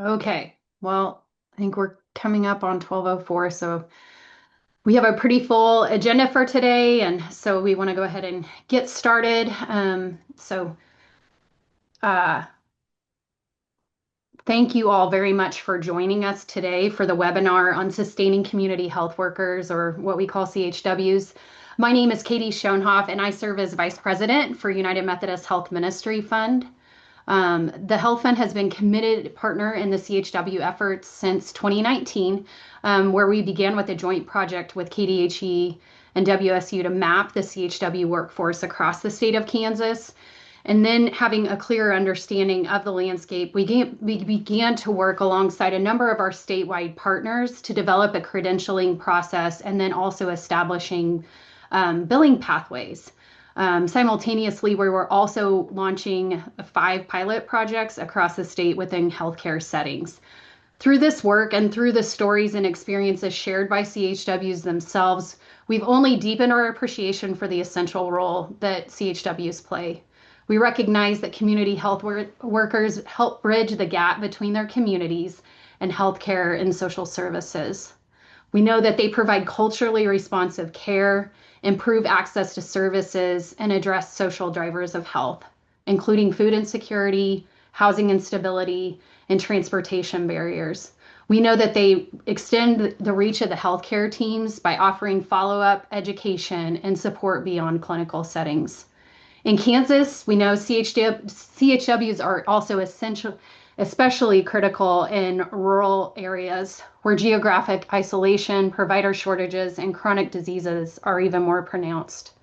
Okay, well, I think we're coming up on 12:04, so we have a pretty full agenda for today, and so we want to go ahead and get started. Uh, Thank you all very much for joining us today for the webinar on sustaining community health workers, or what we call CHWs. My name is Katie Schoenhoff, and I serve as Vice President for United Methodist Health Ministry Fund. The Health Fund has been committed partner in the CHW efforts since 2019, where we began with a joint project with KDHE and WSU to map the CHW workforce across the state of Kansas. And then, having a clearer understanding of the landscape, we began to work alongside a number of our statewide partners to develop a credentialing process and then also establishing billing pathways. Simultaneously, we were also launching 5 pilot projects across the state within healthcare settings. Through this work and through the stories and experiences shared by CHWs themselves, we've only deepened our appreciation for the essential role that CHWs play. We recognize that community health workers help bridge the gap between their communities and healthcare and social services. We know that they provide culturally responsive care, improve access to services, and address social drivers of health, including food insecurity, housing instability, and transportation barriers. We know that they extend the reach of the healthcare teams by offering follow up education and support beyond clinical settings. In Kansas, we know CHWs are also essential, especially critical in rural areas where geographic isolation, provider shortages, and chronic diseases are even more pronounced.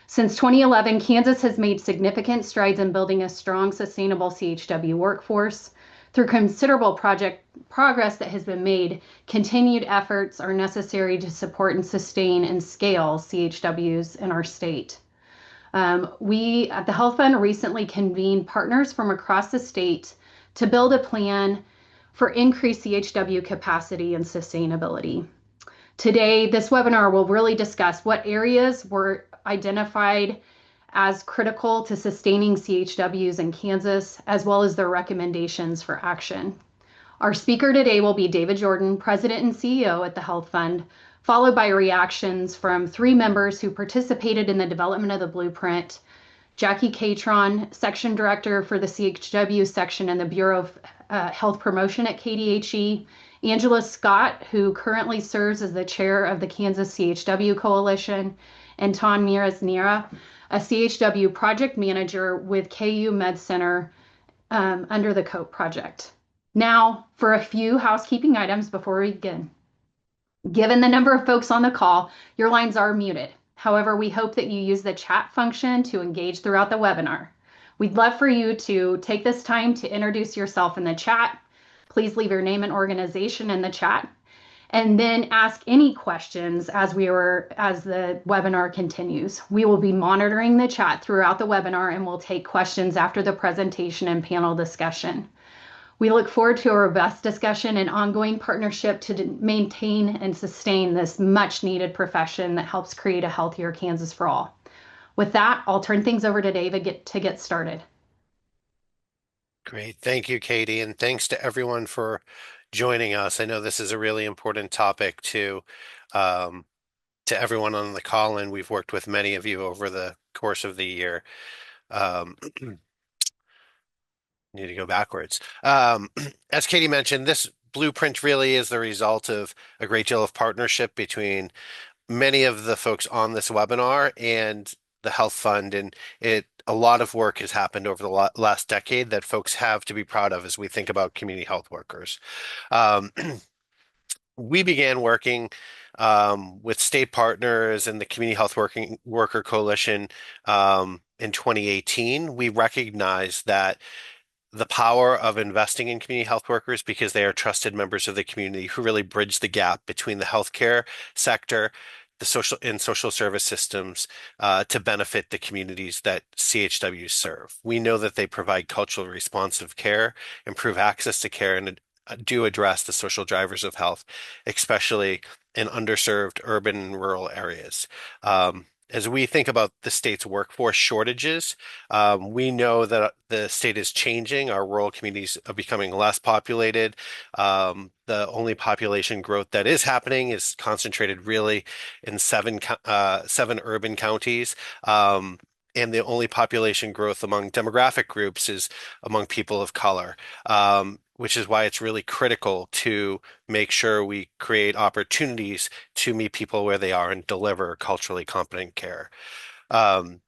Since 2011, Kansas has made significant strides in building a strong, sustainable CHW workforce. Through considerable project progress that has been made, continued efforts are necessary to support and sustain and scale CHWs in our state. We at the Health Fund recently convened partners from across the state to build a plan for increased CHW capacity and sustainability. Today, this webinar will really discuss what areas were identified as critical to sustaining CHWs in Kansas, as well as their recommendations for action. Our speaker today will be David Jordan, President and CEO at the Health Fund, followed by reactions from 3 members who participated in the development of the blueprint: Jackie Catron, Section Director for the CHW section in the Bureau of Health Promotion at KDHE; Angela Scott, who currently serves as the chair of the Kansas CHW Coalition; and Ton Miras-Nira, a CHW project manager with KU Med Center under the COPE project. Now, for a few housekeeping items before we begin. Given the number of folks on the call, your lines are muted. However, we hope that you use the chat function to engage throughout the webinar. We'd love for you to take this time to introduce yourself in the chat. Please leave your name and organization in the chat, and then ask any questions as the webinar continues. We will be monitoring the chat throughout the webinar, and we'll take questions after the presentation and panel discussion. We look forward to a robust discussion and ongoing partnership to maintain and sustain this much needed profession that helps create a healthier Kansas for all. With that, I'll turn things over to David to get started. Great. Thank you, Katie. And thanks to everyone for joining us. I know this is a really important topic to everyone on the call, and we've worked with many of you over the course of the year. Need to go backwards. As Katie mentioned, this blueprint really is the result of a great deal of partnership between many of the folks on this webinar and the Health Fund, and a lot of work has happened over the last decade that folks have to be proud of as we think about community health workers. We began working with state partners and the Community Health Worker Coalition in 2018. We recognized that the power of investing in community health workers, because they are trusted members of the community who really bridge the gap between the healthcare sector, the social service systems to benefit the communities that CHWs serve. We know that they provide culturally responsive care, improve access to care, and do address the social drivers of health, especially in underserved urban and rural areas. As we think about the state's workforce shortages, we know that the state is changing. Our rural communities are becoming less populated. The only population growth that is happening is concentrated really in seven urban counties. And the only population growth among demographic groups is among people of color, which is why it's really critical to make sure we create opportunities to meet people where they are and deliver culturally competent care. Um,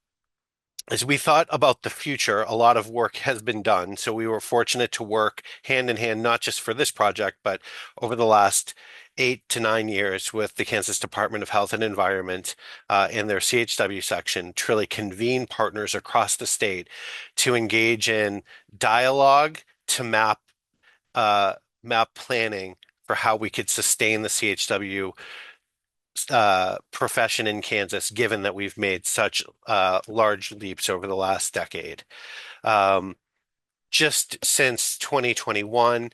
as we thought about the future, a lot of work has been done. So we were fortunate to work hand in hand, not just for this project, but over the last 8 to 9 years with the Kansas Department of Health and Environment in their CHW section to really convene partners across the state to engage in dialogue to uh, map planning for how we could sustain the CHW profession in Kansas, given that we've made such large leaps over the last decade. Um, just since 2021,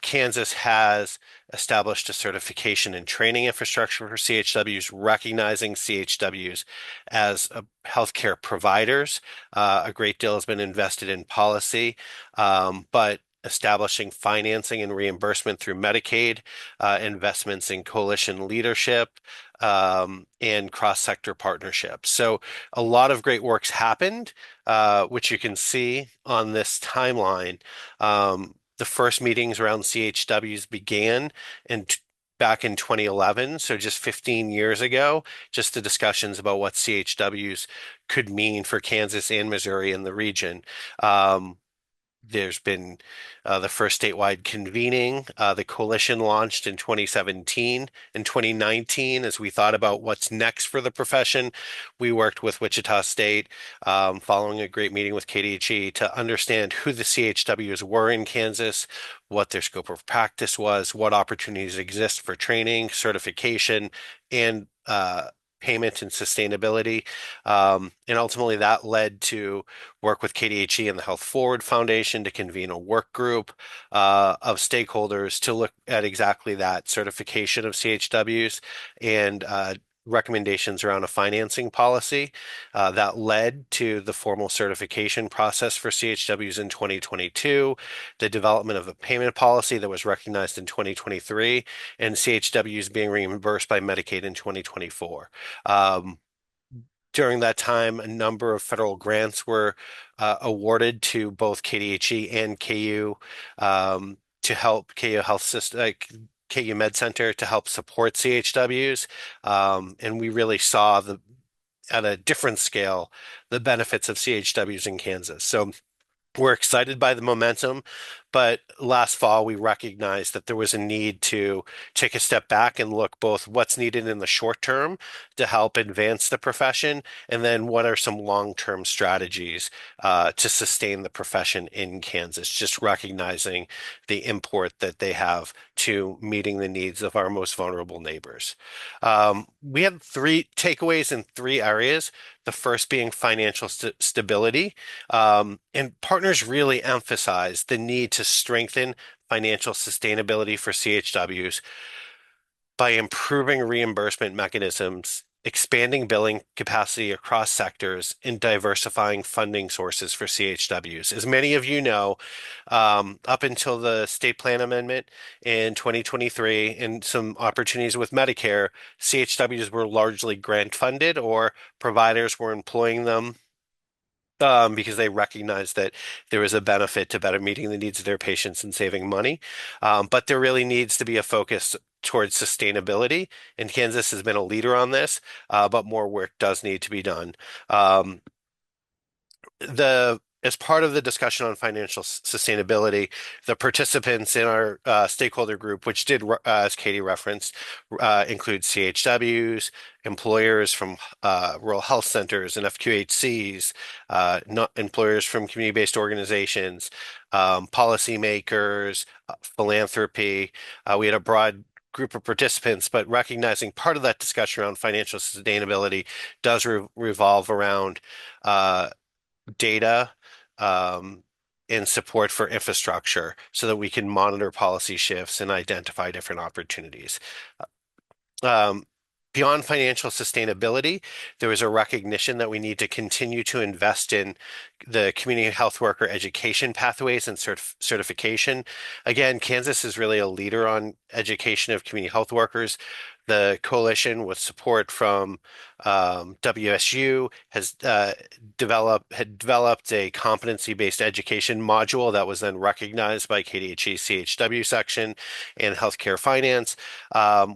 Kansas has established a certification and training infrastructure for CHWs, recognizing CHWs as healthcare providers. A great deal has been invested in policy, but establishing financing and reimbursement through Medicaid, investments in coalition leadership, and cross-sector partnerships. So a lot of great work's happened, which you can see on this timeline. The first meetings around CHWs began in back in 2011, so just 15 years ago, just the discussions about what CHWs could mean for Kansas and Missouri and the region. There's been the first statewide convening. The coalition launched in 2017. In 2019, as we thought about what's next for the profession, we worked with Wichita State, following a great meeting with KDHE to understand who the CHWs were in Kansas, what their scope of practice was, what opportunities exist for training, certification, and payment and sustainability. And ultimately, that led to work with KDHE and the Health Forward Foundation to convene a work group of stakeholders to look at exactly that certification of CHWs and recommendations around a financing policy that led to the formal certification process for CHWs in 2022, the development of a payment policy that was recognized in 2023, and CHWs being reimbursed by Medicaid in 2024. Um, During that time, a number of federal grants were awarded to both KDHE and KU to help KU Health System, like KU Med Center, to help support CHWs. And we really saw at a different scale the benefits of CHWs in Kansas. So we're excited by the momentum, but last fall we recognized that there was a need to take a step back and look both what's needed in the short term to help advance the profession, and then what are some long-term strategies to sustain the profession in Kansas, just recognizing the import that they have to meeting the needs of our most vulnerable neighbors. We had three takeaways in three areas. The first being financial stability. And partners really emphasize the need to strengthen financial sustainability for CHWs by improving reimbursement mechanisms, expanding billing capacity across sectors, and diversifying funding sources for CHWs. As many of you know, up until the state plan amendment in 2023 and some opportunities with Medicare, CHWs were largely grant funded or providers were employing them because they recognized that there was a benefit to better meeting the needs of their patients and saving money. But there really needs to be a focus towards sustainability, and Kansas has been a leader on this, but more work does need to be done. Um, the As part of the discussion on financial sustainability, the participants in our stakeholder group, which did, as Katie referenced, include CHWs, employers from rural health centers and FQHCs, not employers from community-based organizations, policymakers, philanthropy. We had a broad group of participants, but recognizing part of that discussion around financial sustainability does revolve around data um, and support for infrastructure so that we can monitor policy shifts and identify different opportunities. Um, beyond financial sustainability, there was a recognition that we need to continue to invest in the community health worker education pathways and certification. Again, Kansas is really a leader on education of community health workers. The coalition, with support from WSU, has had developed a competency-based education module that was then recognized by KDHE CHW section and healthcare finance,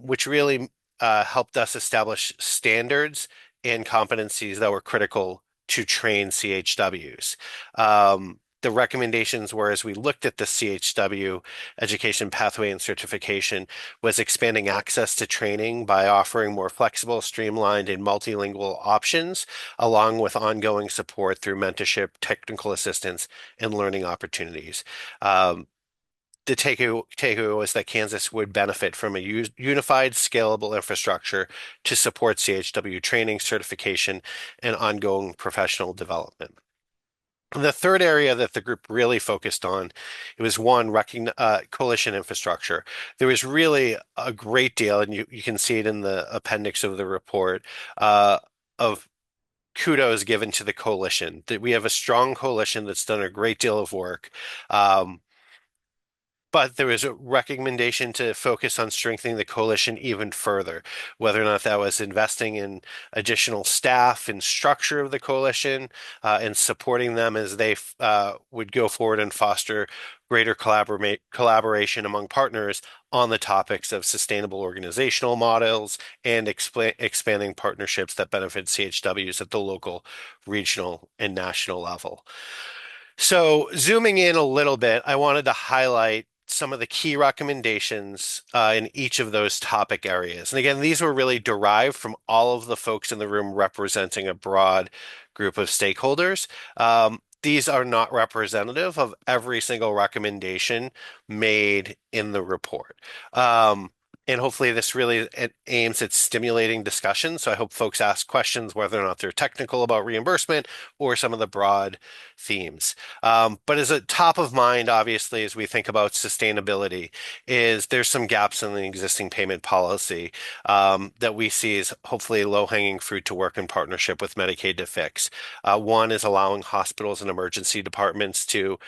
which really helped us establish standards and competencies that were critical to train CHWs. The recommendations were, as we looked at the CHW education pathway and certification, was expanding access to training by offering more flexible, streamlined, and multilingual options, along with ongoing support through mentorship, technical assistance, and learning opportunities. The takeaway was that Kansas would benefit from a unified, scalable infrastructure to support CHW training, certification, and ongoing professional development. The third area that the group really focused on, it was one, coalition infrastructure. There was really a great deal, and you can see it in the appendix of the report, of kudos given to the coalition. That we have a strong coalition that's done a great deal of work. But there was a recommendation to focus on strengthening the coalition even further, whether or not that was investing in additional staff and structure of the coalition, and supporting them as they would go forward and foster greater collaboration among partners on the topics of sustainable organizational models and expanding partnerships that benefit CHWs at the local, regional, and national level. So, zooming in a little bit, I wanted to highlight some of the key recommendations in each of those topic areas. And again, these were really derived from all of the folks in the room representing a broad group of stakeholders. These are not representative of every single recommendation made in the report. And hopefully this really aims at stimulating discussion. So I hope folks ask questions, whether or not they're technical about reimbursement or some of the broad themes. But as a top of mind, obviously, as we think about sustainability, is there's some gaps in the existing payment policy that we see as hopefully low-hanging fruit to work in partnership with Medicaid to fix. One is allowing hospitals and emergency departments to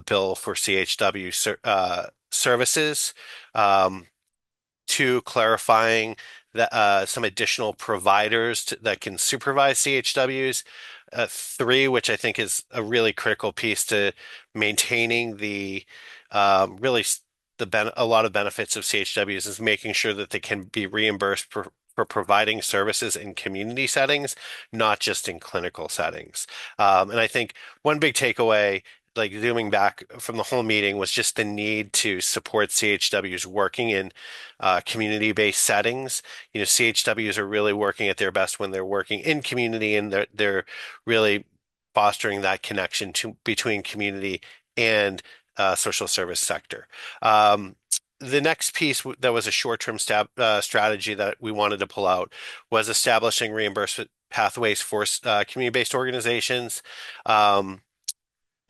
bill for CHW services. Two, clarifying that some additional providers that can supervise CHWs. Three, which I think is a really critical piece to maintaining the really a lot of benefits of CHWs, is making sure that they can be reimbursed for providing services in community settings, not just in clinical settings. And I think one big takeaway, like zooming back from the whole meeting, was just the need to support CHWs working in community-based settings. CHWs are really working at their best when they're working in community, and they're really fostering that connection between community and social service sector. The next piece that was a short-term strategy that we wanted to pull out was establishing reimbursement pathways for community-based organizations.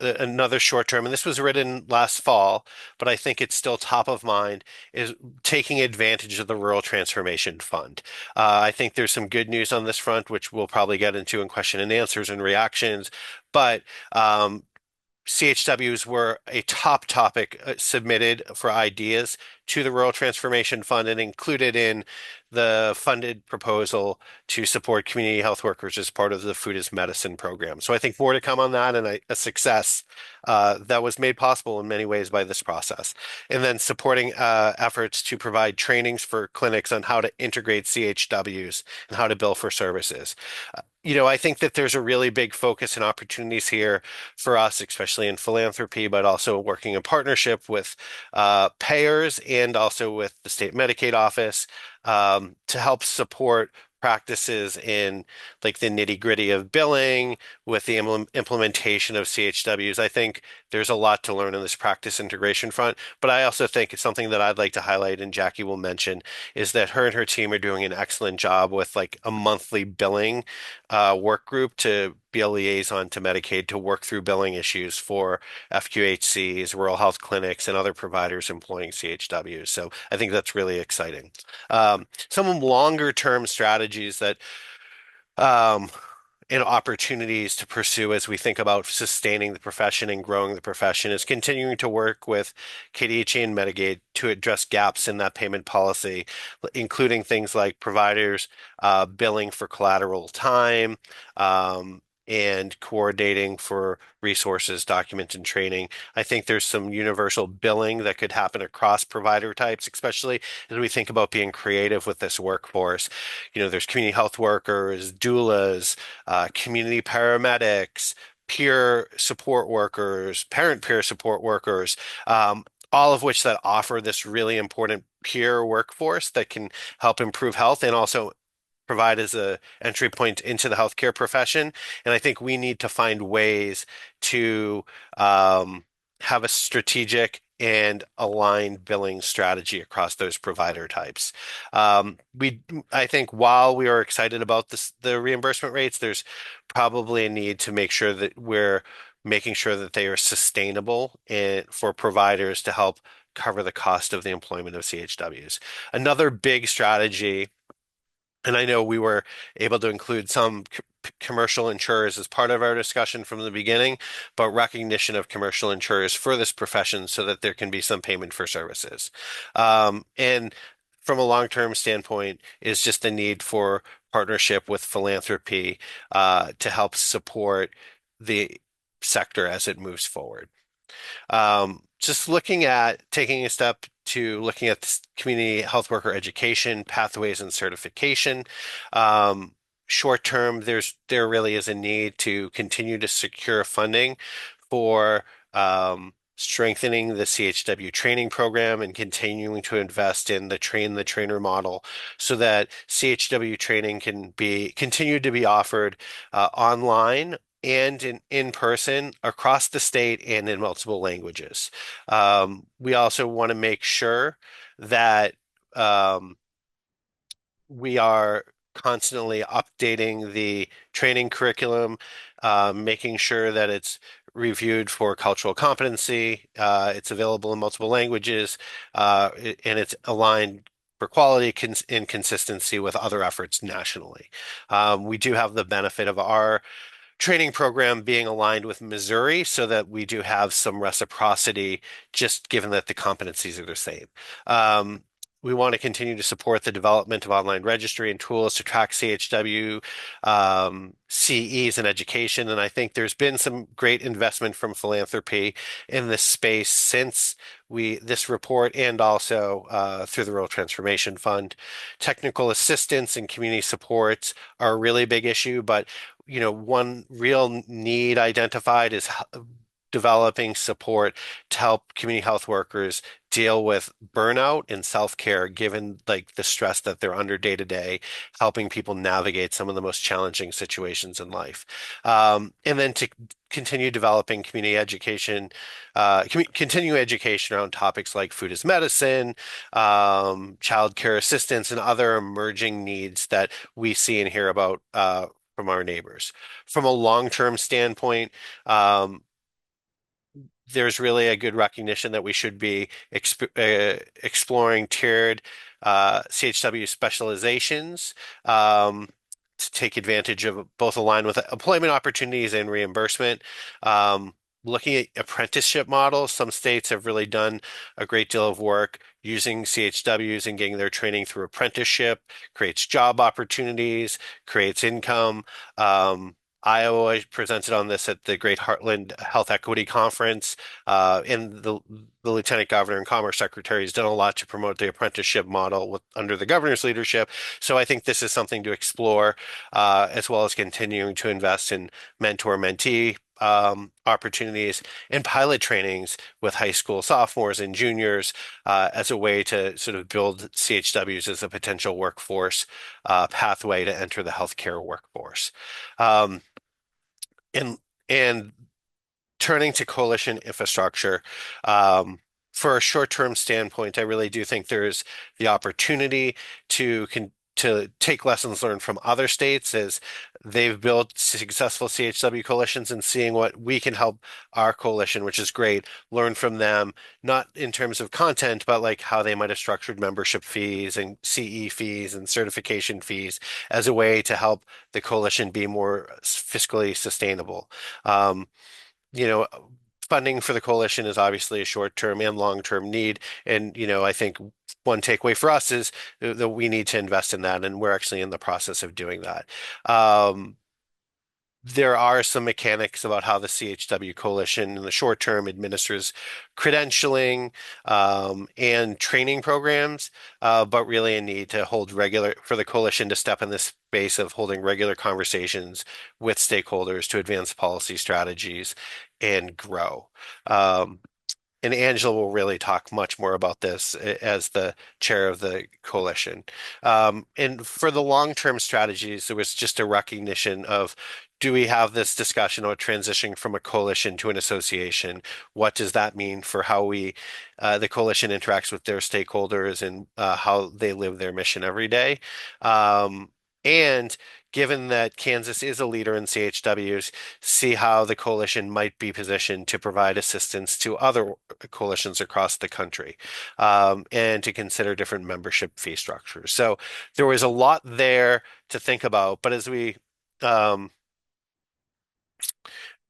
Another short term, and this was written last fall, but I think it's still top of mind, is taking advantage of the Rural Transformation Fund. I think there's some good news on this front, which we'll probably get into in question and answers and reactions. But CHWs were a top topic submitted for ideas to the Rural Transformation Fund and included in the funded proposal to support community health workers as part of the Food as Medicine program. So I think more to come on that, and a success that was made possible in many ways by this process. And then supporting efforts to provide trainings for clinics on how to integrate CHWs and how to bill for services. I think that there's a really big focus and opportunities here for us, especially in philanthropy, but also working in partnership with payers and also with the state Medicaid office to help support practices in like the nitty-gritty of billing with the implementation of CHWs. I think there's a lot to learn in this practice integration front, but I also think it's something that I'd like to highlight, and Jackie will mention, is that her and her team are doing an excellent job with like a monthly billing work group to be a liaison to Medicaid to work through billing issues for FQHCs, rural health clinics, and other providers employing CHWs. So I think that's really exciting. Some longer term strategies that um, and opportunities to pursue as we think about sustaining the profession and growing the profession is continuing to work with KDHE and Medicaid to address gaps in that payment policy, including things like providers billing for collateral time, and coordinating for resources, document, and training. I think there's some universal billing that could happen across provider types, especially as we think about being creative with this workforce. There's community health workers, doulas, community paramedics, peer support workers, parent peer support workers, all of which that offer this really important peer workforce that can help improve health and also provide as a entry point into the healthcare profession. And I think we need to find ways to um, have a strategic and aligned billing strategy across those provider types. I think while we are excited about the reimbursement rates, there's probably a need to make sure that we're making sure that they are sustainable and for providers to help cover the cost of the employment of CHWs. Another big strategy, and I know we were able to include some commercial insurers as part of our discussion from the beginning, but recognition of commercial insurers for this profession so that there can be some payment for services. And from a long-term standpoint, is just the need for partnership with philanthropy to help support the sector as it moves forward. Just looking at taking a step to looking at this community health worker education, pathways, and certification. Short term, there really is a need to continue to secure funding for strengthening the CHW training program and continuing to invest in the train the trainer model so that CHW training can be continued to be offered online and in person across the state and in multiple languages. We also want to make sure that um, we are constantly updating the training curriculum, making sure that it's reviewed for cultural competency, it's available in multiple languages, and it's aligned for quality and consistency with other efforts nationally. We do have the benefit of our training program being aligned with Missouri so that we do have some reciprocity, just given that the competencies are the same. We want to continue to support the development of online registry and tools to track CHW CEs in education. And I think there's been some great investment from philanthropy in this space since this report and also through the Rural Transformation Fund. Technical assistance and community supports are a really big issue, but one real need identified is developing support to help community health workers deal with burnout and self-care, given like the stress that they're under day to day, helping people navigate some of the most challenging situations in life. And then to continue developing community education, continue education around topics like food as medicine, child care assistance, and other emerging needs that we see and hear about from our neighbors. From a long-term standpoint, there's really a good recognition that we should be exploring tiered CHW specializations to take advantage of both align with employment opportunities and reimbursement. Looking at apprenticeship models, some states have really done a great deal of work using CHWs and getting their training through apprenticeship, creates job opportunities, creates income. Iowa presented on this at the Great Heartland Health Equity Conference, and the Lieutenant Governor and Commerce Secretary has done a lot to promote the apprenticeship model under the governor's leadership. So I think this is something to explore, as well as continuing to invest in mentor-mentee opportunities and pilot trainings with high school sophomores and juniors as a way to sort of build CHWs as a potential workforce pathway to enter the healthcare workforce. Um, and and turning to coalition infrastructure, for a short-term standpoint, I really do think there's the opportunity to to take lessons learned from other states as they've built successful CHW coalitions and seeing what we can help our coalition, which is great, learn from them, not in terms of content, but like how they might have structured membership fees and CE fees and certification fees as a way to help the coalition be more fiscally sustainable. Um, you know, funding for the coalition is obviously a short-term and long-term need. And, I think one takeaway for us is that we need to invest in that, and we're actually in the process of doing that. There are some mechanics about how the CHW coalition in the short term administers credentialing and training programs, but really a need to hold regular for the coalition to step in this space of holding regular conversations with stakeholders to advance policy strategies and grow. Um, and Angela will really talk much more about this as the chair of the coalition. And for the long-term strategies, there was just a recognition of, do we have this discussion about transitioning from a coalition to an association? What does that mean for how the coalition interacts with their stakeholders and how they live their mission every day? And given that Kansas is a leader in CHWs, see how the coalition might be positioned to provide assistance to other coalitions across the country, and to consider different membership fee structures. So there was a lot there to think about, but um,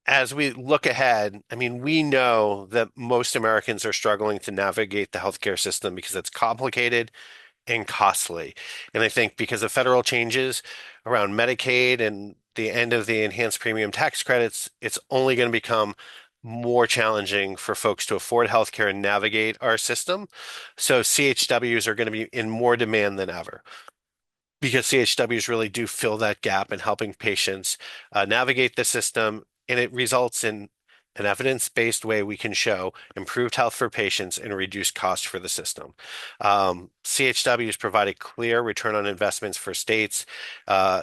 as we look ahead, I mean, we know that most Americans are struggling to navigate the healthcare system because it's complicated and costly. And I think because of federal changes around Medicaid and the end of the enhanced premium tax credits, it's only going to become more challenging for folks to afford healthcare and navigate our system. So CHWs are going to be in more demand than ever, because CHWs really do fill that gap in helping patients navigate the system, and it results in an evidence-based way we can show improved health for patients and reduced costs for the system. CHWs provide a clear return on investments for states.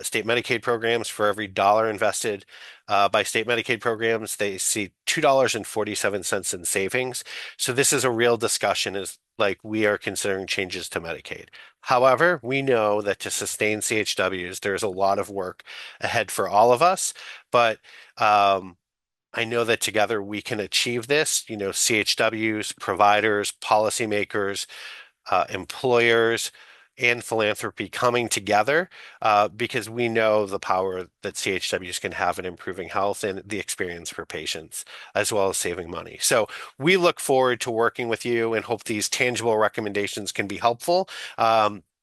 State Medicaid programs, for every dollar invested by state Medicaid programs, they see $2.47 in savings. So this is a real discussion, is like we are considering changes to Medicaid. However, we know that to sustain CHWs, there's a lot of work ahead for all of us, but I know that together we can achieve this. CHWs, providers, policymakers, employers, and philanthropy coming together, because we know the power that CHWs can have in improving health and the experience for patients, as well as saving money. So we look forward to working with you and hope these tangible recommendations can be helpful.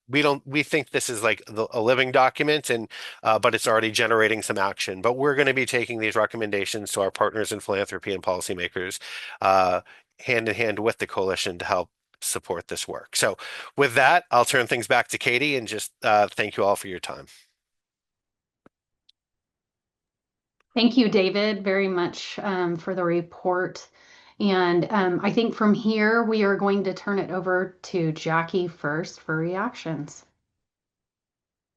We think this is like a living document, and but it's already generating some action. But we're going to be taking these recommendations to our partners in philanthropy and policymakers, uh, hand in hand with the coalition to help support this work. So with that, I'll turn things back to Katie and just thank you all for your time. Thank you, David, very much for the report. And I think from here, we are going to turn it over to Jackie first for reactions.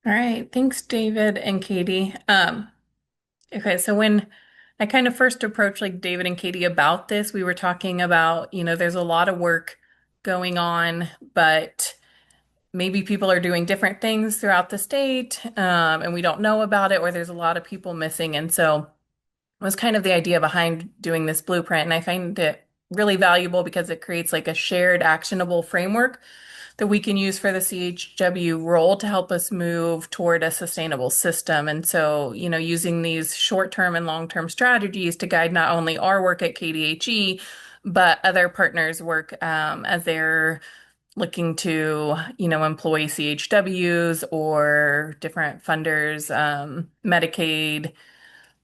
All right, thanks, David and Katie. Okay, so when I kind of first approached like David and Katie about this, we were talking about, there's a lot of work going on, but maybe people are doing different things throughout the state, and we don't know about it, or there's a lot of people missing. And so it was kind of the idea behind doing this blueprint. And I find it really valuable because it creates like a shared actionable framework that we can use for the CHW role to help us move toward a sustainable system. And so, using these short-term and long-term strategies to guide not only our work at KDHE, but other partners' work as they're looking to, employ CHWs or different funders, Medicaid,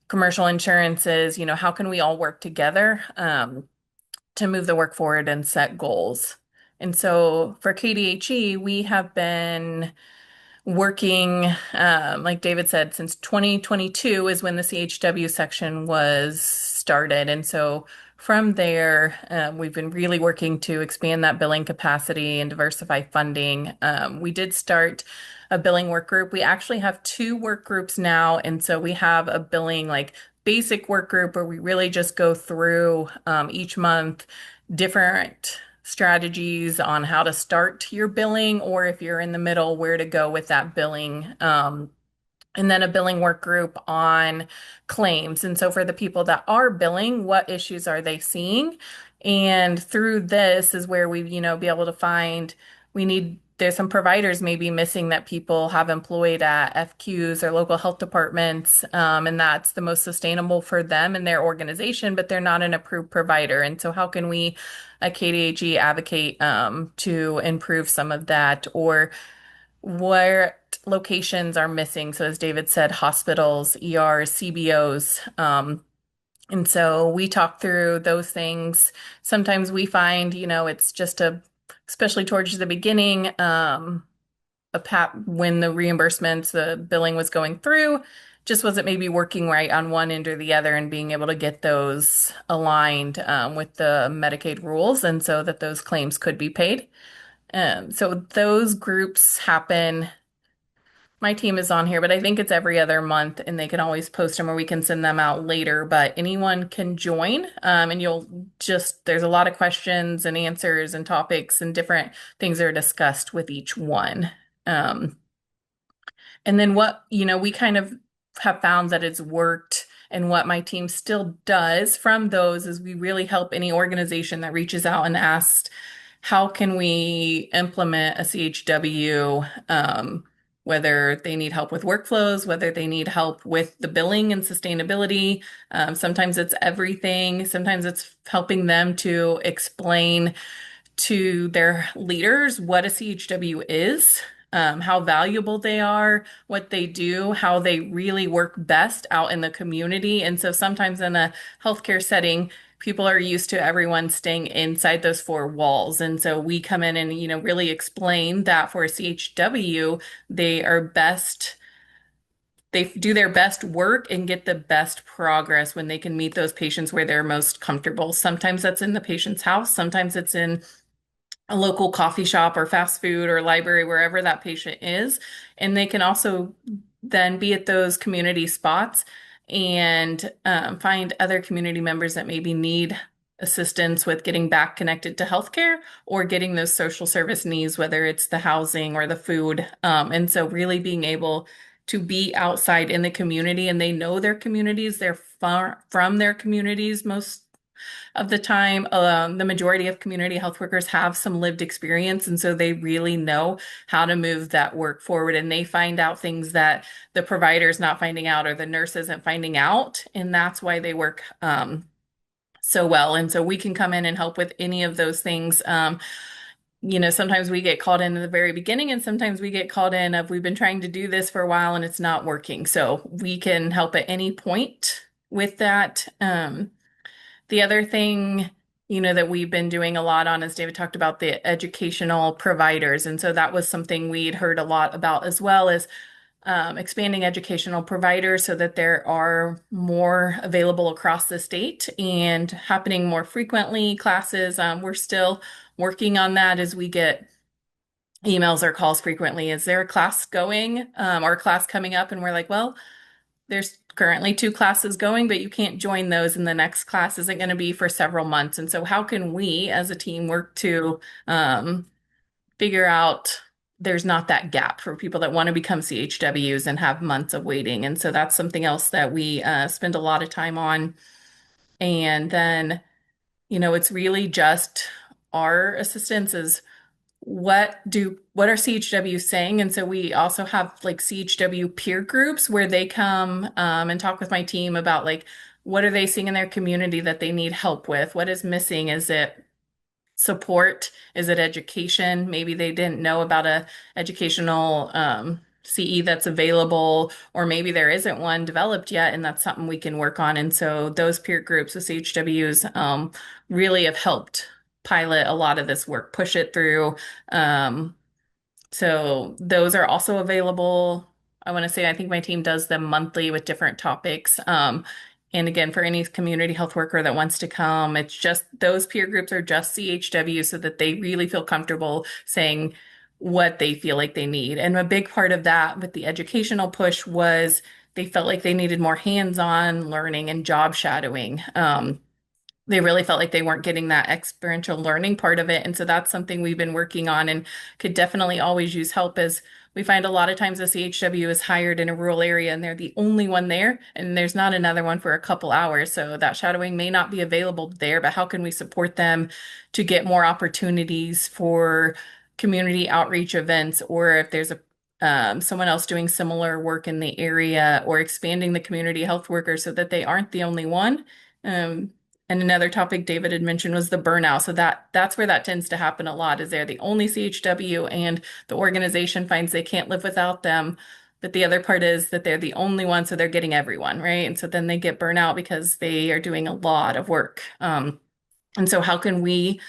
commercial insurances, how can we all work together to move the work forward and set goals? And so for KDHE, we have been working, like David said, since 2022 is when the CHW section was started. And so from there, we've been really working to expand that billing capacity and diversify funding. We did start a billing work group. We actually have two work groups now. And so we have a billing like basic work group where we really just go through each month different strategies on how to start your billing, or if you're in the middle, where to go with that billing. And then a billing work group on claims. And so for the people that are billing, what issues are they seeing? And through this is where we, be able to find there's some providers maybe missing that people have employed at FQs or local health departments, and that's the most sustainable for them and their organization, but they're not an approved provider. And so how can we at KDHE advocate to improve some of that, or what locations are missing? So as David said, hospitals, ERs, CBOs. And so we talk through those things. Sometimes we find, it's just especially towards the beginning, when the reimbursements, the billing was going through, just wasn't maybe working right on one end or the other, and being able to get those aligned with the Medicaid rules, and so that those claims could be paid. So those groups happen. My team is on here, but I think it's every other month, and they can always post them or we can send them out later. But anyone can join, and there's a lot of questions and answers and topics and different things that are discussed with each one. Um, and then we kind of have found that it's worked, and what my team still does from those is we really help any organization that reaches out and asks, how can we implement a CHW, whether they need help with workflows, whether they need help with the billing and sustainability. Sometimes it's everything. Sometimes it's helping them to explain to their leaders what a CHW is, how valuable they are, what they do, how they really work best out in the community. And so sometimes in a healthcare setting, people are used to everyone staying inside those four walls. And so we come in and, really explain that for a CHW, they do their best work and get the best progress when they can meet those patients where they're most comfortable. Sometimes that's in the patient's house. Sometimes it's in a local coffee shop or fast food or library, wherever that patient is. And they can also then be at those community spots and find other community members that maybe need assistance with getting back connected to healthcare or getting those social service needs, whether it's the housing or the food. And so really being able to be outside in the community, and they know their communities, they're far from their communities most of the time. The majority of community health workers have some lived experience, and so they really know how to move that work forward, and they find out things that the provider's not finding out or the nurse isn't finding out, and that's why they work so well. And so we can come in and help with any of those things. Sometimes we get called in the very beginning, and sometimes we get called in of we've been trying to do this for a while and it's not working. So we can help at any point with that. The other thing, that we've been doing a lot on, as David talked about, the educational providers. And so that was something we'd heard a lot about, as well as expanding educational providers so that there are more available across the state and happening more frequently. Classes, we're still working on that as we get emails or calls frequently. Is there a class going, or a class coming up? And we're like, well, there's currently 2 classes going, but you can't join those, and the next class isn't going to be for several months. And so how can we as a team work to figure out there's not that gap for people that want to become CHWs and have months of waiting? And so that's something else that we spend a lot of time on. And then, it's really just our assistance is what are CHWs saying? And so we also have like CHW peer groups where they come and talk with my team about like what are they seeing in their community that they need help with? What is missing? Is it support? Is it education? Maybe they didn't know about a educational CE that's available, or maybe there isn't one developed yet, and that's something we can work on. And so those peer groups of CHWs really have helped pilot a lot of this work, push it through. So those are also available. I want to say I think my team does them monthly with different topics. And again, for any community health worker that wants to come, it's just those peer groups are just CHW so that they really feel comfortable saying what they feel like they need. And a big part of that with the educational push was they felt like they needed more hands-on learning and job shadowing. they really felt like they weren't getting that experiential learning part of it. And so that's something we've been working on and could definitely always use help as we find a lot of times a CHW is hired in a rural area and they're the only one there and there's not another one for a couple hours. So that shadowing may not be available there, but how can we support them to get more opportunities for community outreach events, or if there's a someone else doing similar work in the area, or expanding the community health workers so that they aren't the only one. Um, and another topic David had mentioned was the burnout. So that's where that tends to happen a lot, is they're the only CHW and the organization finds they can't live without them. But the other part is that they're the only one, so they're getting everyone, right? And so then they get burnout because they are doing a lot of work. And so how can we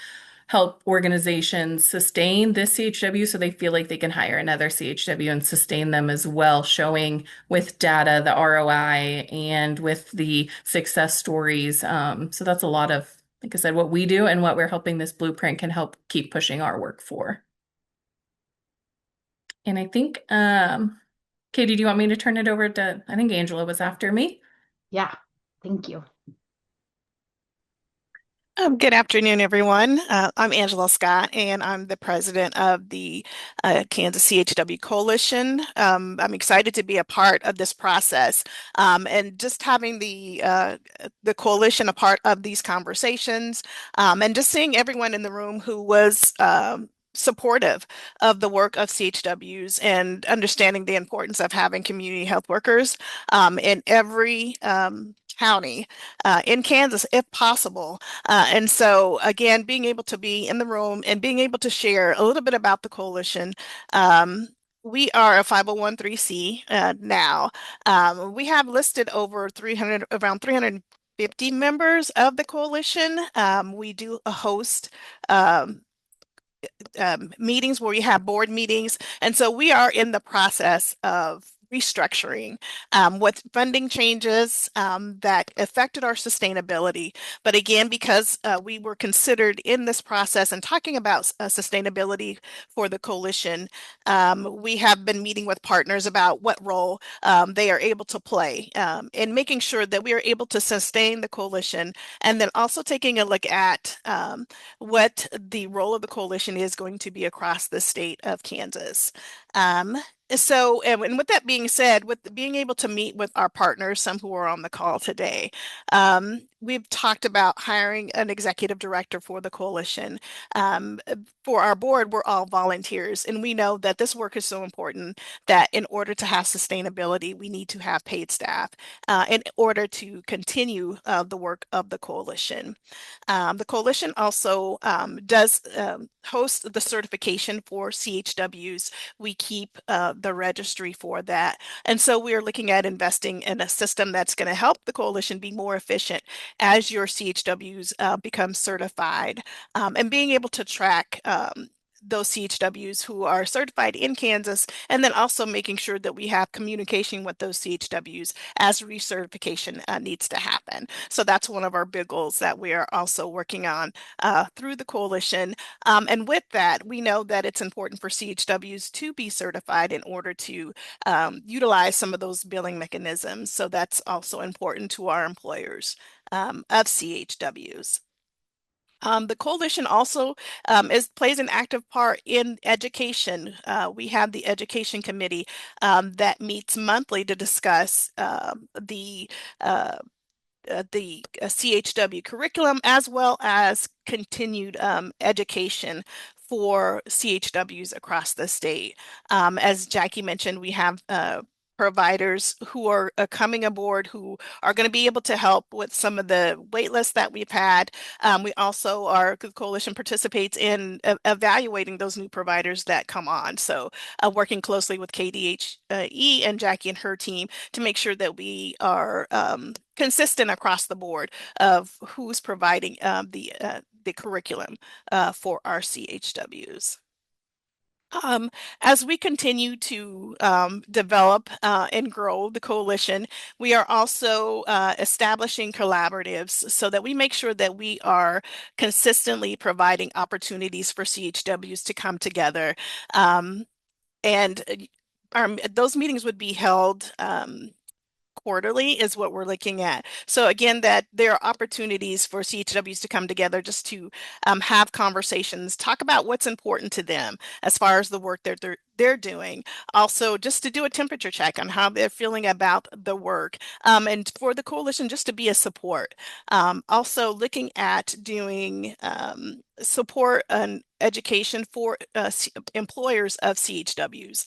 help organizations sustain this CHW so they feel like they can hire another CHW and sustain them as well, showing with data the ROI and with the success stories. So that's a lot of, like I said, what we do and what we're hoping this blueprint can help keep pushing our work for. And I think, Katie, do you want me to turn it over to, I think Angela was after me. Yeah, thank you. Good afternoon, everyone. I'm Angela Scott, and I'm the president of the Kansas CHW Coalition. I'm excited to be a part of this process, and just having the coalition a part of these conversations, and just seeing everyone in the room who was supportive of the work of CHWs and understanding the importance of having community health workers in every county in Kansas, if possible. And so, again, being able to be in the room and being able to share a little bit about the coalition. We are a 501(c) now. We have listed over 300, around 350 members of the coalition. We do host meetings where we have board meetings. And so we are in the process of restructuring with funding changes that affected our sustainability. But again, because we were considered in this process and talking about sustainability for the coalition, we have been meeting with partners about what role they are able to play in making sure that we are able to sustain the coalition, and then also taking a look at what the role of the coalition is going to be across the state of Kansas. Um, and with that being said, with being able to meet with our partners, some who are on the call today, we've talked about hiring an executive director for the coalition. For our board, we're all volunteers, and we know that this work is so important that in order to have sustainability, we need to have paid staff in order to continue the work of the coalition. The coalition also does host the certification for CHWs. We keep the registry for that. And so we are looking at investing in a system that's going to help the coalition be more efficient as your CHWs become certified, and being able to track those CHWs who are certified in Kansas, and then also making sure that we have communication with those CHWs as recertification needs to happen. So that's one of our big goals that we are also working on through the coalition. And with that, we know that it's important for CHWs to be certified in order to utilize some of those billing mechanisms. So that's also important to our employers of CHWs. The coalition also plays an active part in education. We have the education committee that meets monthly to discuss the CHW curriculum as well as continued education for CHWs across the state. As Jackie mentioned, we have providers who are coming aboard who are going to be able to help with some of the wait lists that we've had. We also the coalition participates in evaluating those new providers that come on. So working closely with KDHE and Jackie and her team to make sure that we are consistent across the board of who's providing the curriculum for our CHWs. As we continue to develop and grow the coalition, we are also establishing collaboratives so that we make sure that we are consistently providing opportunities for CHWs to come together. And those meetings would be held quarterly is what we're looking at. So again, that there are opportunities for CHWs to come together just to have conversations, talk about what's important to them as far as the work that they're doing. Also, just to do a temperature check on how they're feeling about the work, and for the coalition just to be a support. Also, looking at doing support and education for employers of CHWs.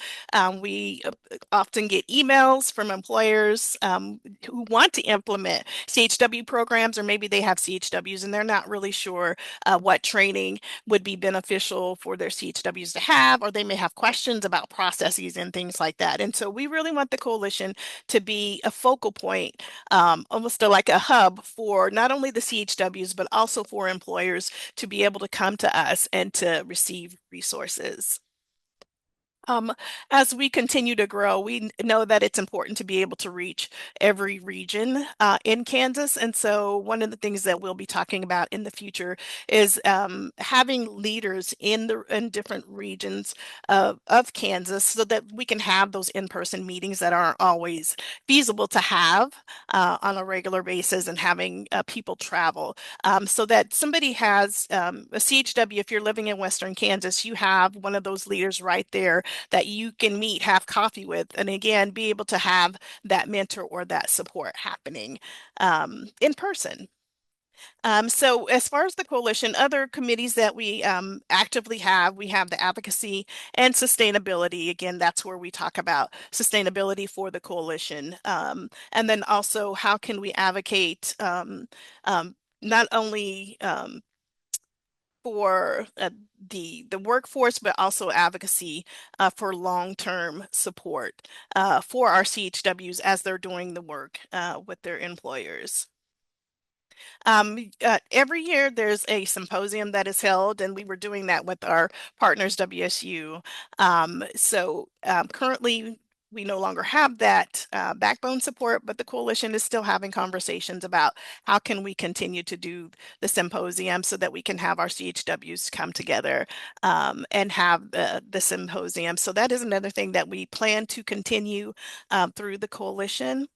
We often get emails from employers who want to implement CHW programs, or maybe they have CHWs and they're not really sure what training would be beneficial for their CHWs to have, or they may have questions about processes and things like that. And so we really want the coalition to be a focal point, almost like a hub for not only the CHWs, but also for employers to be able to come to us and to receive resources. As we continue to grow, we know that it's important to be able to reach every region in Kansas. And so one of the things that we'll be talking about in the future is having leaders in different regions of Kansas so that we can have those in-person meetings that aren't always feasible to have on a regular basis, and having people travel so that somebody has a CHW. If you're living in Western Kansas, you have one of those leaders right there that you can meet, have coffee with, and again, be able to have that mentor or that support happening in person. So as far as the coalition, other committees that we actively have, we have the advocacy and sustainability. Again, that's where we talk about sustainability for the coalition. And then also, how can we advocate not only for the workforce, but also advocacy for long-term support for our CHWs as they're doing the work with their employers. Every year there's a symposium that is held, and we were doing that with our partners, WSU. Currently, we no longer have that backbone support, but the coalition is still having conversations about how can we continue to do the symposium so that we can have our CHWs come together and have the symposium. So that is another thing that we plan to continue through the coalition.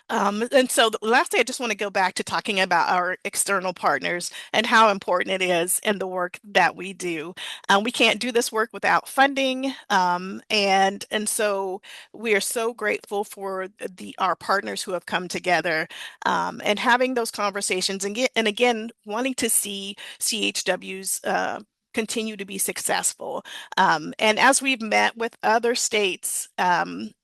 And so lastly, I just want to go back to talking about our external partners and how important it is in the work that we do. We can't do this work without funding. And so we are so grateful for our partners who have come together and having those conversations and again, wanting to see CHWs continue to be successful. And as we've met with other states,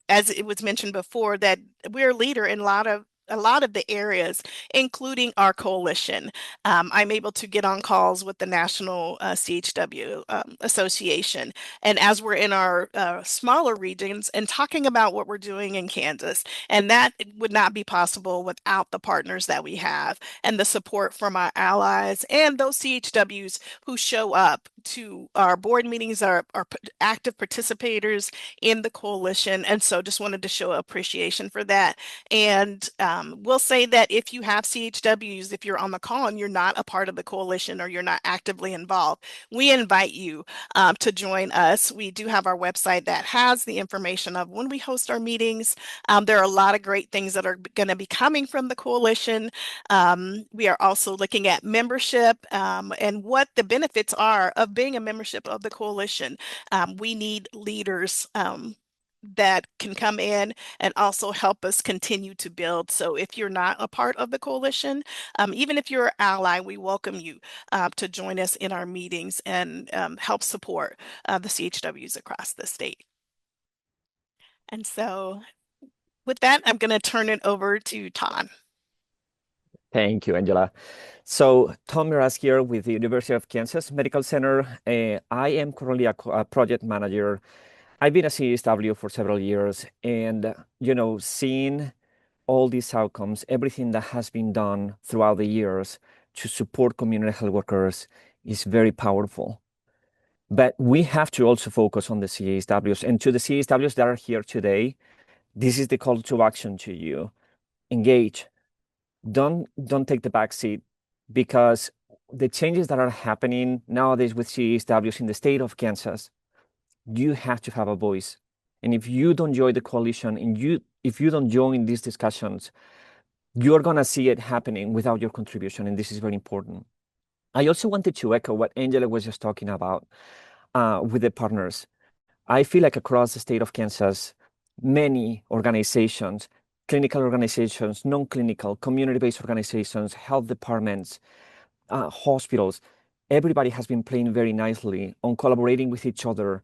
as it was mentioned before, that we're a leader in a lot of the areas, including our coalition. I'm able to get on calls with the National CHW Association. And as we're in our smaller regions and talking about what we're doing in Kansas, and that would not be possible without the partners that we have and the support from our allies and those CHWs who show up to our board meetings, are active participators in the coalition. And so just wanted to show appreciation for that. And we'll say that if you have CHWs, if you're on the call and you're not a part of the coalition or you're not actively involved, we invite you to join us. We do have our website that has the information of when we host our meetings. There are a lot of great things that are going to be coming from the coalition. We are also looking at membership and what the benefits are of being a membership of the coalition. We need leaders that can come in and also help us continue to build. So if you're not a part of the coalition, even if you're an ally, we welcome you to join us in our meetings and help support the CHWs across the state. And so with that, I'm going to turn it over to Tom. Thank you, Angela. So Tom Miraz here with the University of Kansas Medical Center. I am currently a project manager. I've been a CHW for several years, and seeing all these outcomes, everything that has been done throughout the years to support community health workers is very powerful. But we have to also focus on the CHWs, and to the CHWs that are here today, this is the call to action to you. Engage. Don't take the back seat, because the changes that are happening nowadays with CHWs in the state of Kansas, you have to have a voice. And if you don't join the coalition and if you don't join these discussions, you're going to see it happening without your contribution, and this is very important. I also wanted to echo what Angela was just talking about with the partners. I feel like across the state of Kansas, many organizations, clinical organizations, non-clinical, community-based organizations, health departments, hospitals, everybody has been playing very nicely on collaborating with each other,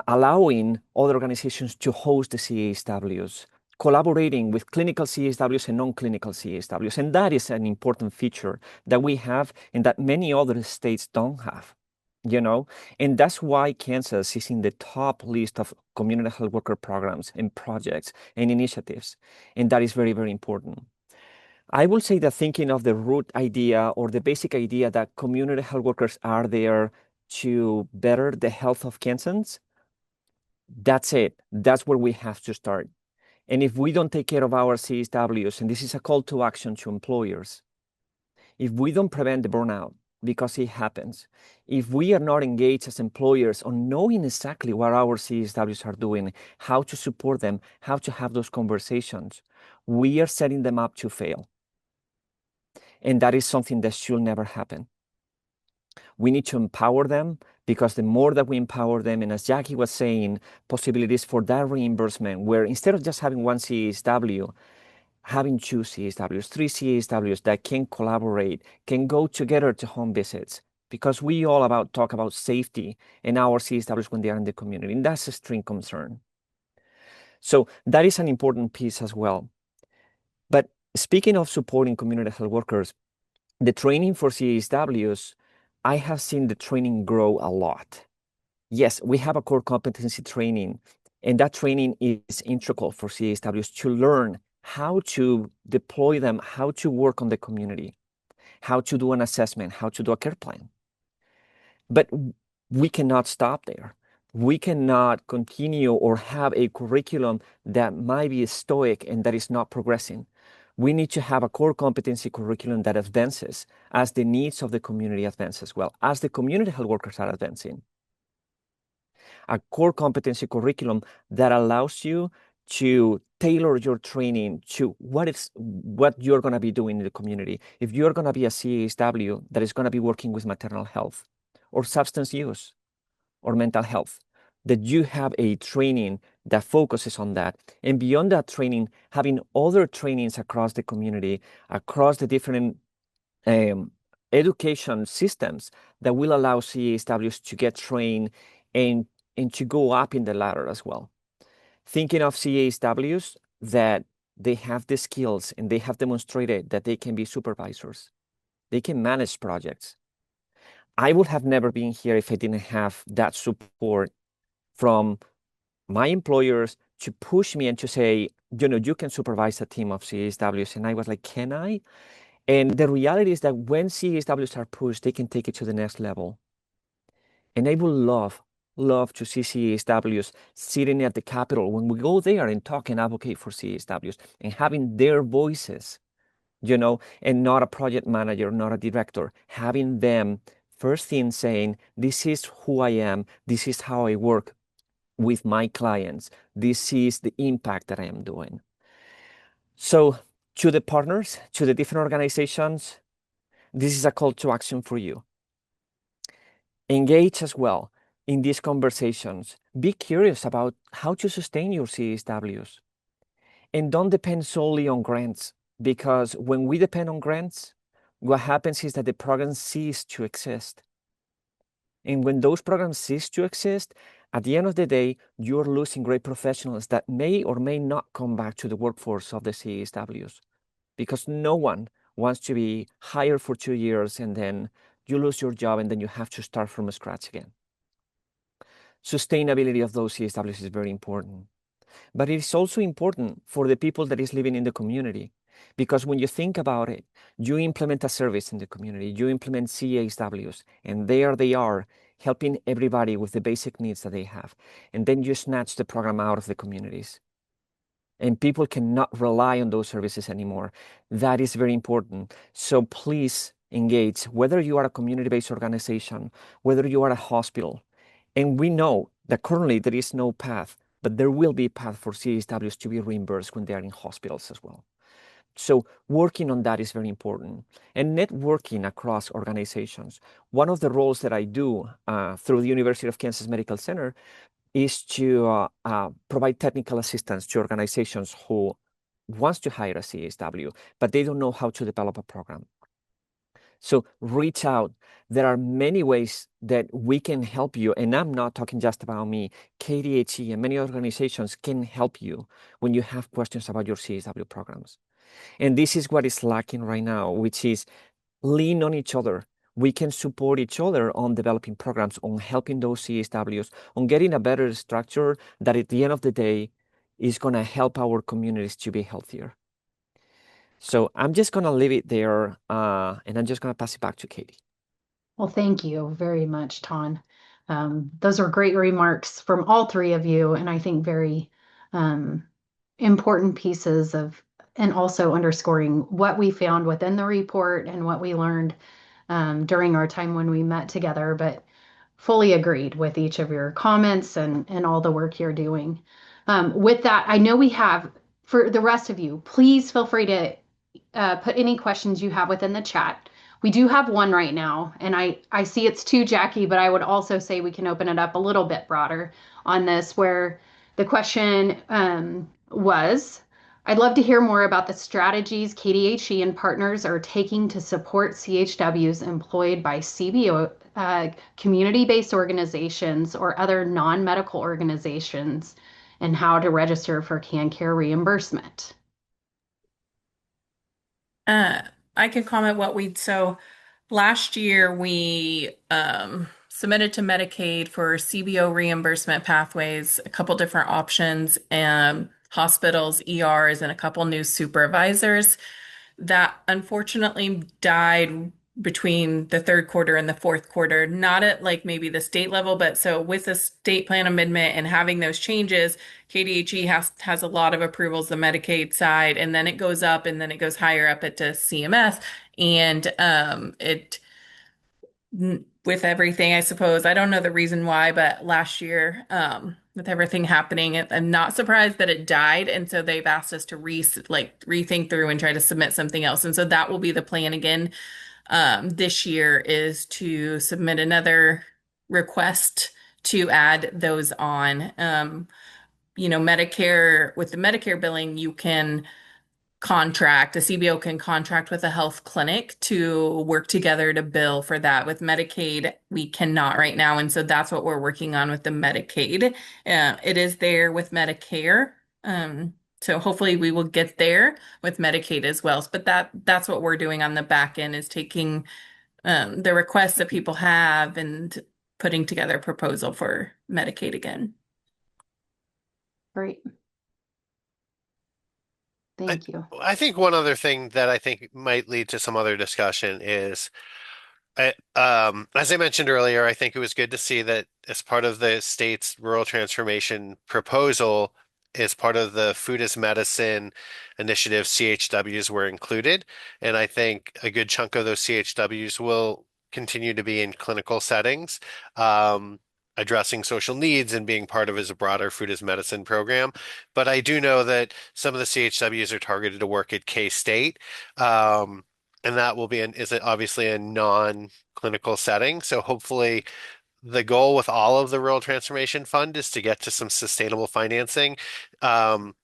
allowing other organizations to host the CHWs, collaborating with clinical CHWs and non-clinical CHWs. And that is an important feature that we have and that many other states don't have, you know? And that's why Kansas is in the top list of community health worker programs and projects and initiatives. And that is very, very important. I will say that thinking of the root idea or the basic idea that community health workers are there to better the health of Kansans, that's it. That's where we have to start. And if we don't take care of our CSWs, and this is a call to action to employers, if we don't prevent the burnout, because it happens, if we are not engaged as employers on knowing exactly what our CSWs are doing, how to support them, how to have those conversations, we are setting them up to fail. And that is something that should never happen. We need to empower them, because the more that we empower them, and as Jackie was saying, possibilities for that reimbursement, where instead of just having one CSW, having two CSWs, three CSWs that can collaborate, can go together to home visits, because we all talk about safety in our CSWs when they are in the community, and that's a string concern. So that is an important piece as well. But speaking of supporting community health workers, the training for CSWs, I have seen the training grow a lot. Yes, we have a core competency training, and that training is integral for CSWs to learn how to deploy them, how to work on the community, how to do an assessment, how to do a care plan. But we cannot stop there. We cannot continue or have a curriculum that might be stoic and that is not progressing. We need to have a core competency curriculum that advances as the needs of the community advance as well, as the community health workers are advancing. A core competency curriculum that allows you to tailor your training to what you're going to be doing in the community. If you're going to be a CSW that is going to be working with maternal health or substance use or mental health, that you have a training that focuses on that. And beyond that training, having other trainings across the community, across the different education systems that will allow CSWs to get trained and to go up in the ladder as well. Thinking of CSWs that they have the skills and they have demonstrated that they can be supervisors. They can manage projects. I would have never been here if I didn't have that support from my employers to push me and to say, you can supervise a team of CSWs. And I was like, can I? And the reality is that when CSWs are pushed, they can take it to the next level. And I would love to see CSWs sitting at the Capitol when we go there and talk and advocate for CSWs and having their voices, and not a project manager, not a director, having them first thing saying, this is who I am, this is how I work with my clients, this is the impact that I am doing. So to the partners, to the different organizations, this is a call to action for you. Engage as well in these conversations. Be curious about how to sustain your CSWs. And don't depend solely on grants, because when we depend on grants, what happens is that the programs cease to exist. And when those programs cease to exist, at the end of the day, you're losing great professionals that may or may not come back to the workforce of the CSWs, because no one wants to be hired for 2 years and then you lose your job and then you have to start from scratch again. Sustainability of those CSWs is very important. But it is also important for the people that is living in the community, because when you think about it, you implement a service in the community, you implement CSWs, and there they are helping everybody with the basic needs that they have. And then you snatch the program out of the communities. And people cannot rely on those services anymore. That is very important. So please engage, whether you are a community-based organization, whether you are a hospital. And we know that currently there is no path but there will be a path for CHWs to be reimbursed when they are in hospitals as well. So working on that is very important. And networking across organizations. One of the roles that I do through the University of Kansas Medical Center is to provide technical assistance to organizations who wants to hire a CHW, but they don't know how to develop a program. So reach out. There are many ways that we can help you. And I'm not talking just about me. KDHE and many organizations can help you when you have questions about your CHW programs. And this is what is lacking right now, which is lean on each other. We can support each other on developing programs, on helping those CHWs, on getting a better structure that at the end of the day is going to help our communities to be healthier. So I'm just going to leave it there, and I'm just going to pass it back to Katie. Well, thank you very much, Ton. Those are great remarks from all three of you, and I think very important pieces of, and also underscoring what we found within the report and what we learned during our time when we met together, but fully agreed with each of your comments and all the work you're doing. With that, I know we have, for the rest of you, please feel free to put any questions you have within the chat. We do have one right now, and I see it's to Jackie, but I would also say we can open it up a little bit broader on this, where the question was, I'd love to hear more about the strategies KDHE and partners are taking to support CHWs employed by CBO, community-based organizations or other non-medical organizations, and how to register for CanCare reimbursement. I can comment so last year we submitted to Medicaid for CBO reimbursement pathways, a couple different options, hospitals, ERs, and a couple new supervisors that unfortunately died between the third quarter and the fourth quarter, not at like maybe the state level, but so with the state plan amendment and having those changes, KDHE has a lot of approvals, the Medicaid side, and then it goes up and then it goes higher up at CMS. And with everything, I suppose, I don't know the reason why, but last year, with everything happening, I'm not surprised that it died. And so they've asked us to rethink through and try to submit something else. And so that will be the plan again. This year is to submit another request to add those on. Medicare, with the Medicare billing, you can contract, a CBO can contract with a health clinic to work together to bill for that. With Medicaid, we cannot right now. And so that's what we're working on with the Medicaid. It is there with Medicare. So hopefully we will get there with Medicaid as well. But that's what we're doing on the back end, is taking the requests that people have and putting together a proposal for Medicaid again. Great. Thank you. I think one other thing that I think might lead to some other discussion is, as I mentioned earlier, I think it was good to see that as part of the state's rural transformation proposal, as part of the Food as Medicine initiative, CHWs were included. And I think a good chunk of those CHWs will continue to be in clinical settings, addressing social needs and being part of a broader Food as Medicine program. But I do know that some of the CHWs are targeted to work at K-State. And that will be is obviously a non-clinical setting. So hopefully the goal with all of the Rural Transformation Fund is to get to some sustainable financing. So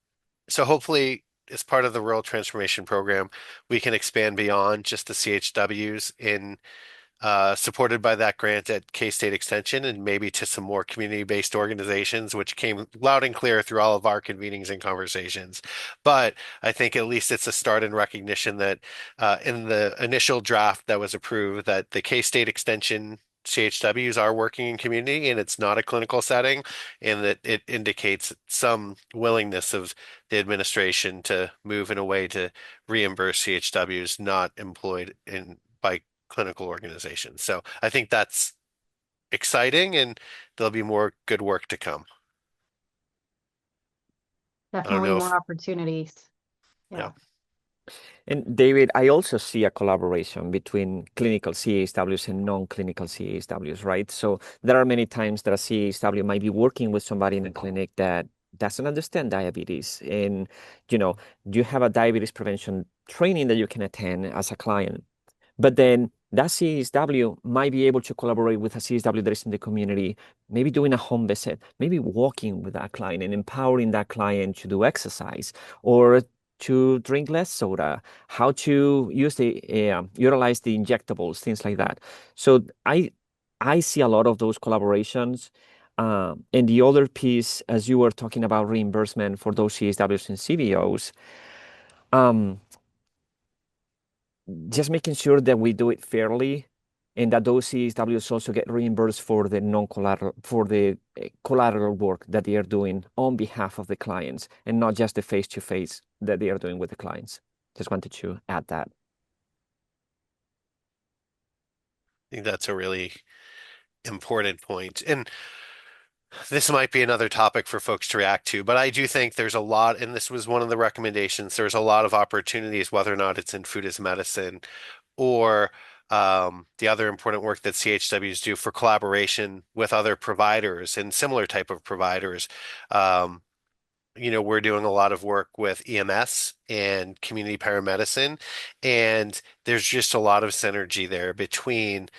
hopefully as part of the Rural Transformation Program, we can expand beyond just the CHWs in supported by that grant at K-State Extension and maybe to some more community-based organizations, which came loud and clear through all of our convenings and conversations. But I think at least it's a start in recognition that in the initial draft that was approved, that the K-State Extension CHWs are working in community and it's not a clinical setting, and that it indicates some willingness of the administration to move in a way to reimburse CHWs not employed by clinical organizations. So I think that's exciting and there'll be more good work to come. Definitely more opportunities. Yeah. And David, I also see a collaboration between clinical CHWs and non-clinical CHWs, right? So there are many times that a CHW might be working with somebody in a clinic that doesn't understand diabetes, and you have a diabetes prevention training that you can attend as a client. But then that CHW might be able to collaborate with a CHW that is in the community, maybe doing a home visit, maybe walking with that client and empowering that client to do exercise or to drink less soda, how to utilize the injectables, things like that. So I see a lot of those collaborations. And the other piece, as you were talking about reimbursement for those CHWs and CBOs, just making sure that we do it fairly and that those CHWs also get reimbursed for the collateral work that they are doing on behalf of the clients and not just the face-to-face that they are doing with the clients. Just wanted to add that. I think that's a really important point. And this might be another topic for folks to react to, but I do think there's a lot, and this was one of the recommendations, there's a lot of opportunities, whether or not it's in food as medicine or the other important work that CHWs do for collaboration with other providers and similar type of providers. We're doing a lot of work with EMS and community paramedicine, and there's just a lot of synergy there between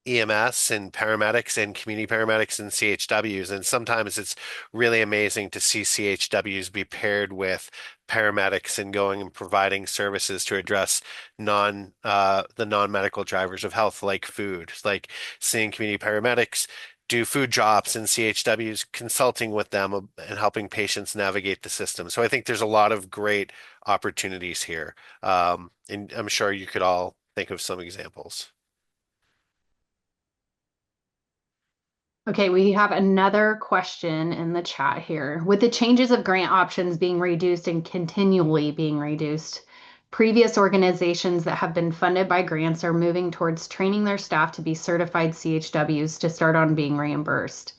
EMS and paramedics and community paramedics and CHWs. And sometimes it's really amazing to see CHWs be paired with paramedics and going and providing services to address the non-medical drivers of health, like food, like seeing community paramedics do food drops and CHWs consulting with them and helping patients navigate the system. So I think there's a lot of great opportunities here. And I'm sure you could all think of some examples. Okay, we have another question in the chat here. With the changes of grant options being reduced and continually being reduced, previous organizations that have been funded by grants are moving towards training their staff to be certified CHWs to start on being reimbursed.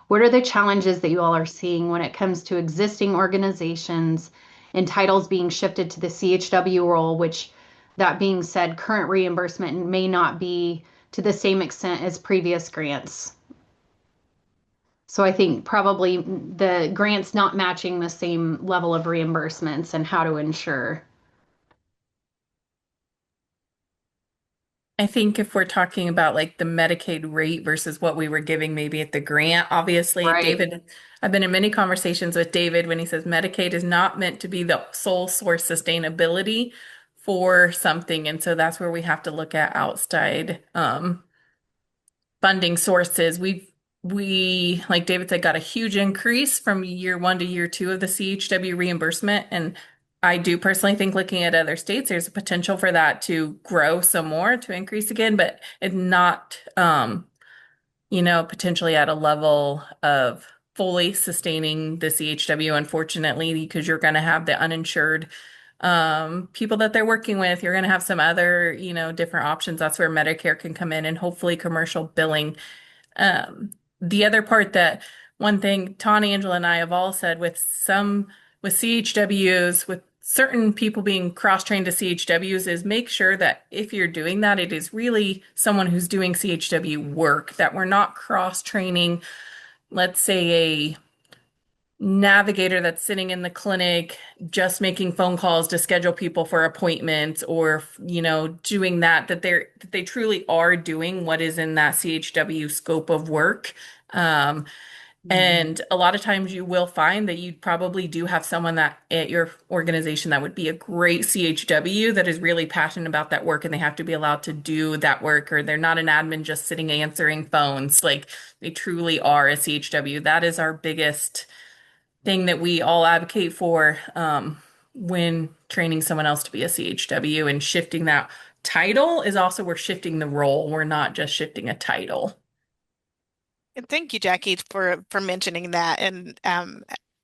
What are the challenges that you all are seeing when it comes to existing organizations and titles being shifted to the CHW role, which, that being said, current reimbursement may not be to the same extent as previous grants? So I think probably the grants not matching the same level of reimbursements and how to ensure. I think if we're talking about like the Medicaid rate versus what we were giving maybe at the grant, obviously, Right. David, I've been in many conversations with David when he says Medicaid is not meant to be the sole source sustainability for something. And so that's where we have to look at outside funding sources. We, like David said, got a huge increase from year one to year two of the CHW reimbursement. And I do personally think looking at other states, there's a potential for that to grow some more, to increase again, but it's not, potentially at a level of fully sustaining the CHW, unfortunately, because you're going to have the uninsured people that they're working with. You're going to have some other, different options. That's where Medicare can come in and hopefully commercial billing. The other part that one thing Tawny, Angela, and I have all said with CHWs, with certain people being cross-trained to CHWs, is make sure that if you're doing that, it is really someone who's doing CHW work, that we're not cross-training, let's say, a navigator that's sitting in the clinic just making phone calls to schedule people for appointments, or doing that they truly are doing what is in that CHW scope of work. And a lot of times you will find that you probably do have someone that at your organization that would be a great CHW that is really passionate about that work, and they have to be allowed to do that work, or they're not an admin just sitting answering phones. Like, they truly are a CHW. That is our biggest thing that we all advocate for when training someone else to be a CHW, and shifting that title is also, we're shifting the role. We're not just shifting a title. And thank you, Jackie, for mentioning that. And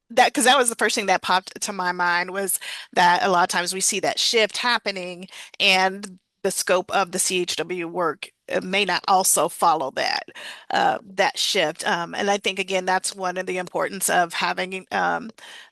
because that was the first thing that popped to my mind, was that a lot of times we see that shift happening, and the scope of the CHW work may not also follow that shift. And I think again that's one of the importance of having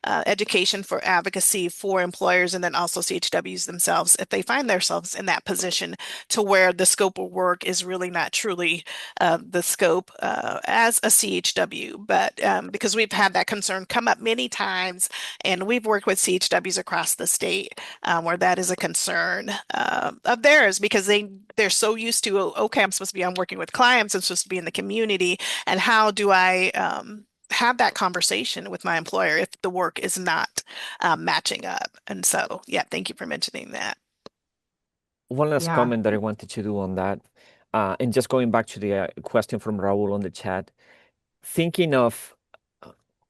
education for advocacy for employers and then also CHWs themselves if they find themselves in that position to where the scope of work is really not truly the scope as a CHW, but because we've had that concern come up many times, and we've worked with CHWs across the state where that is a concern of theirs because they're so used to, okay, I'm supposed to be, I'm working with clients, I'm supposed to be in the community, and how do I have that conversation with my employer if the work is not matching up? And so, yeah, thank you for mentioning that. One last Yeah. comment that I wanted to do on that, and just going back to the question from Raul on the chat, thinking of,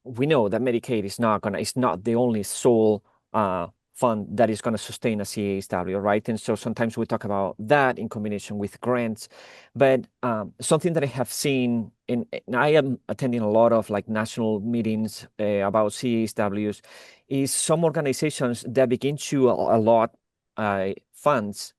we know that Medicaid is not the only sole fund that is going to sustain a CHW, right? And so sometimes we talk about that in combination with grants, but something that I have seen, and I am attending a lot of like national meetings about CHWs, is some organizations that begin to allot funds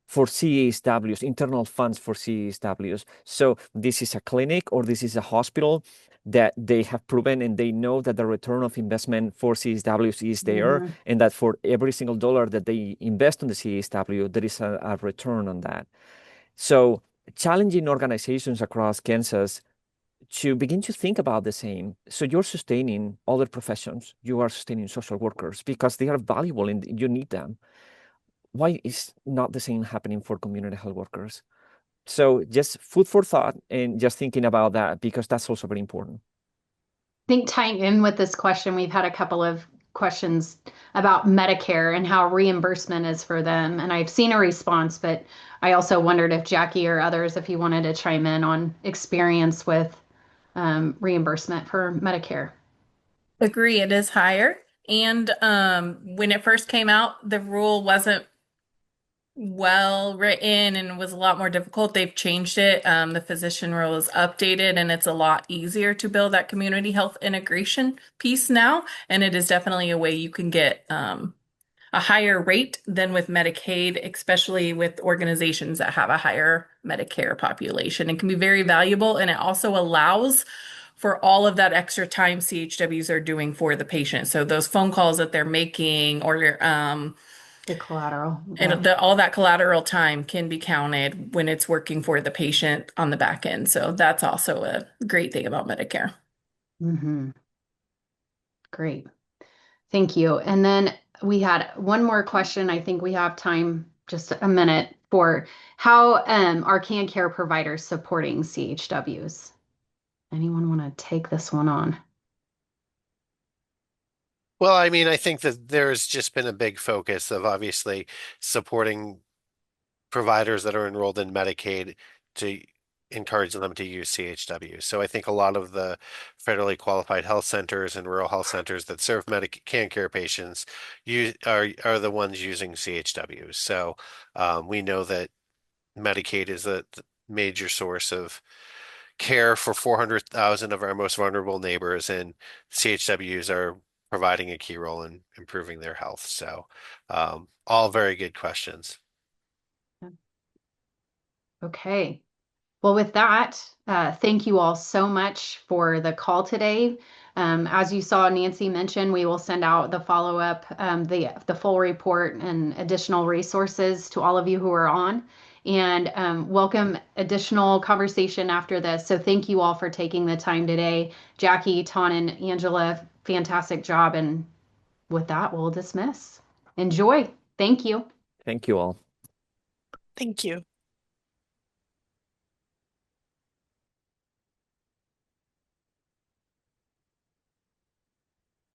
for CHWs, internal funds for CHWs. So this is a clinic or this is a hospital that they have proven and they know that the return of investment for CHWs is there, and that for every single dollar that they invest on the CHW, there is a return on that. So challenging organizations across Kansas to begin to think about the same. So you're sustaining other professions, you are sustaining social workers because they are valuable and you need them. Why is not the same happening for community health workers? So just food for thought and just thinking about that because that's also very important. I think tying in with this question, we've had a couple of questions about Medicare and how reimbursement is for them. And I've seen a response, but I also wondered if Jackie or others, if you wanted to chime in on experience with reimbursement for Medicare. Agree, it is higher. And when it first came out, the rule wasn't well written and was a lot more difficult. They've changed it. The physician rule is updated and it's a lot easier to build that community health integration piece now. And it is definitely a way you can get a higher rate than with Medicaid, especially with organizations that have a higher Medicare population. It can be very valuable, and it also allows for all of that extra time CHWs are doing for the patient. So those phone calls that they're making or The collateral. and all that collateral time can be counted when it's working for the patient on the back end. So that's also a great thing about Medicare. Great. Thank you. And then we had one more question. I think we have time, just a minute, for how are CanCare providers supporting CHWs? Anyone want to take this one on? Well, I mean, I think that there's just been a big focus of obviously supporting providers that are enrolled in Medicaid to encourage them to use CHW. So I think a lot of the federally qualified health centers and rural health centers that serve CanCare patients are the ones using CHW. So we know that Medicaid is a major source of care for 400,000 of our most vulnerable neighbors, and CHWs are providing a key role in improving their health. So all very good questions. Okay. Well, with that, thank you all so much for the call today. As you saw Nancy mention, we will send out the follow-up, the full report and additional resources to all of you who are on, and welcome additional conversation after this. So thank you all for taking the time today. Jackie, Ton, and Angela, fantastic job. And with that, we'll dismiss. Enjoy. Thank you. Thank you all. Thank you.